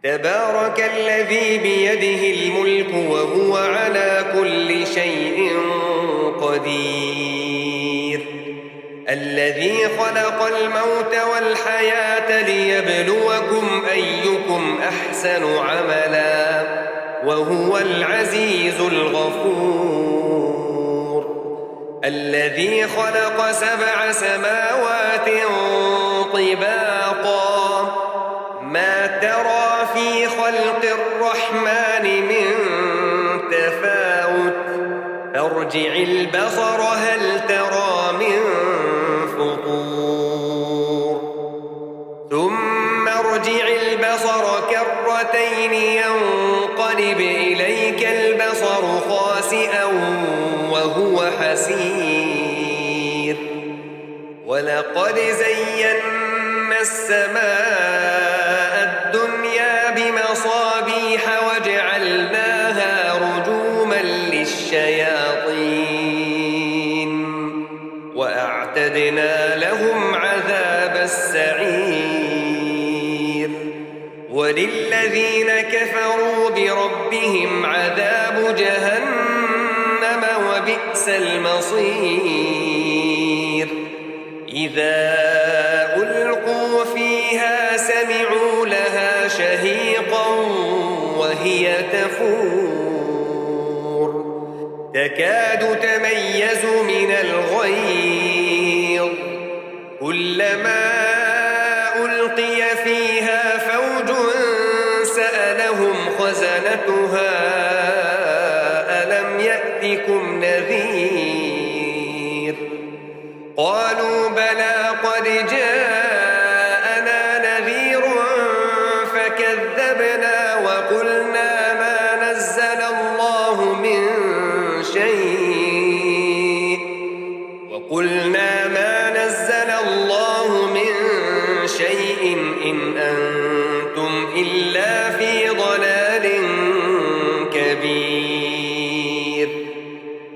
تبارك الذي بيده الملك وهو على كل شيء قدير الذي خلق الموت والحياة ليبلوكم أيكم أحسن عملا وهو العزيز الغفور الذي خلق 7 سماوات طباقا ما ترى في خلق الرحمن من تفاوت فارجع البصر هل ترى من فطور ثم ارجع البصر كرتين ينقلب إليك البصر خاسئا وهو حسير ولقد زينا السماء الدنيا بمصابيح وجعلناها رجوما للشياطين وأعتدنا لهم عذاب السعير وللذين كفروا بربهم عذاب جهنم وبئس المصير إذا ألقوا فيها سمعوا لها شهيقا وهي تفور تكاد تميز من الغيظ كلما ألقي فيها فوج سألهم خزنتها ألم يأتكم نذير قالوا بلى قد جاءنا نذير فكذبنا وقلنا ما نزل الله من شيء إن أنتم إلا في ضلال كبير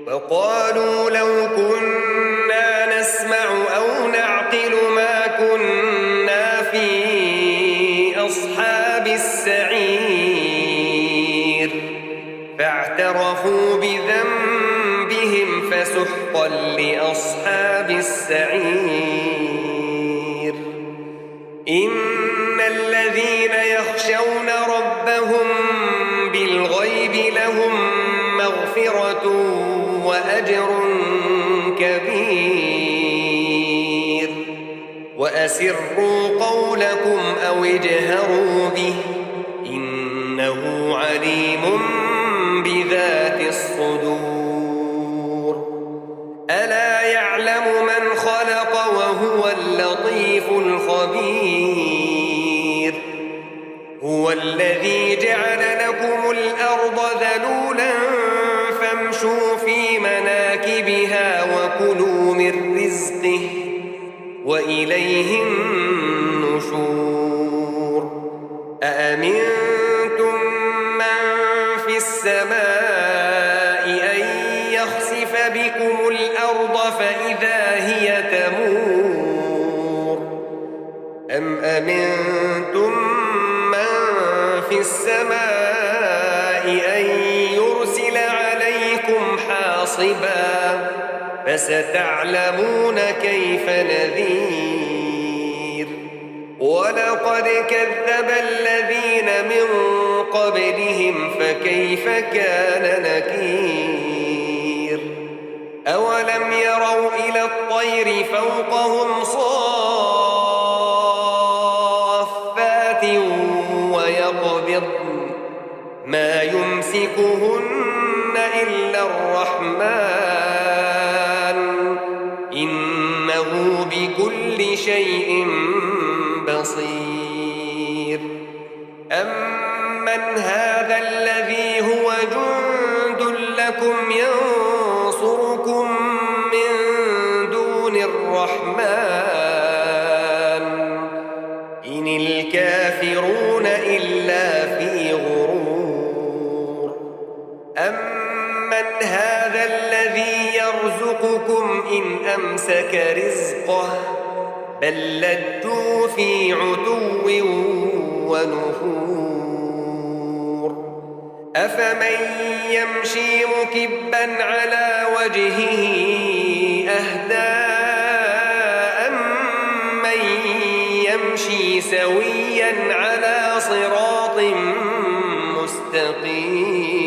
وقالوا لو كنا نسمع أو نعقل ما كنا في أصحاب السعير فاعترفوا بذنبهم فسحقا لأصحاب السعير إن الذين يخشون ربهم بالغيب لهم مغفرة وأجر كبير وأسروا قولكم أو اجهروا به إنه عليم بذات الصدور ألا يعلم من خلق وهو اللطيف الخبير هو الذي جعل لكم الأرض ذلولا فامشوا في مناكبها وكلوا من رزقه وإليه النشور أأمنتم من في السماء أن يخسف بكم الأرض فإذا هي تمور أم أمنتم من في السماء أن يرسل عليكم حاصبا فستعلمون كيف نذير ولقد كذب الذين من قبلهم فكيف كان نكير أولم يروا إلى الطير فوقهم صافات ويقبضن ما يمسكهن إلا الرحمن إنه بكل شيء بصير أمن هذا الذي هو جند لكم ينصركم من دون الرحمن إن الكافرون إلا في غرور أمن هذا الذي يرزقكم إن أمسك رزقه بل لجوا في عتو ونفور أفمن يمشي مكبا على وجهه أهدى أمن يمشي سويا على صراط مستقيم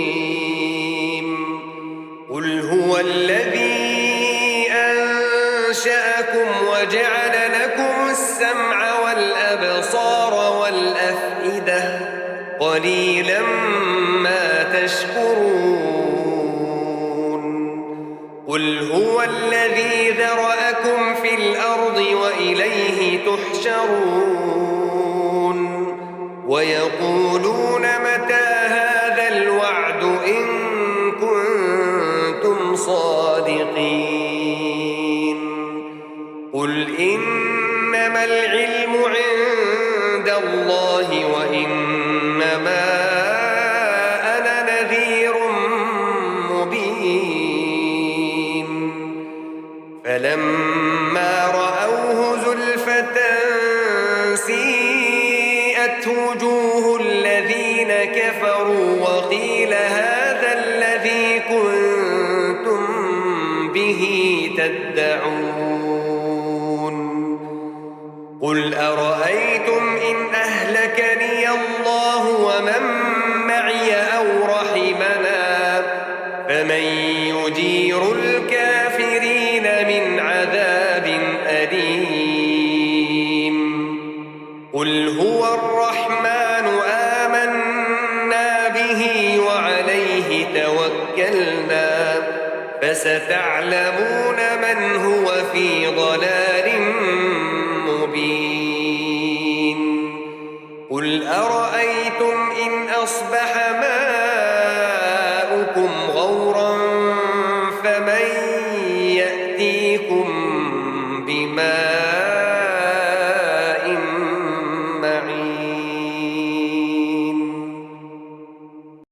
قل هو الذي أنشأكم وجعل لكم السمع والأبصار والأفئدة قليلا ما تشكرون قل هو الذي ذرأكم في الأرض وإليه تحشرون ويقولون متى هذا الوعد إن كنتم صادقين قل إنما العلم عند الله وإنما أنا نذير مبين فلما رأوه زلفة سيئت وجوه الذين كفروا وقيل هذا الذي كنتم به تدعون قل أرأيتم إن أهلكني الله ومن معي أو رحمنا فمن يجير الكافرين من عذاب أليم قل هو الرحمن آمنا به وعليه توكلنا فستعلمون من هو في ضلال مبين قل أرأيتم إن أصبح ماؤكم غورا فمن يأتيكم بماء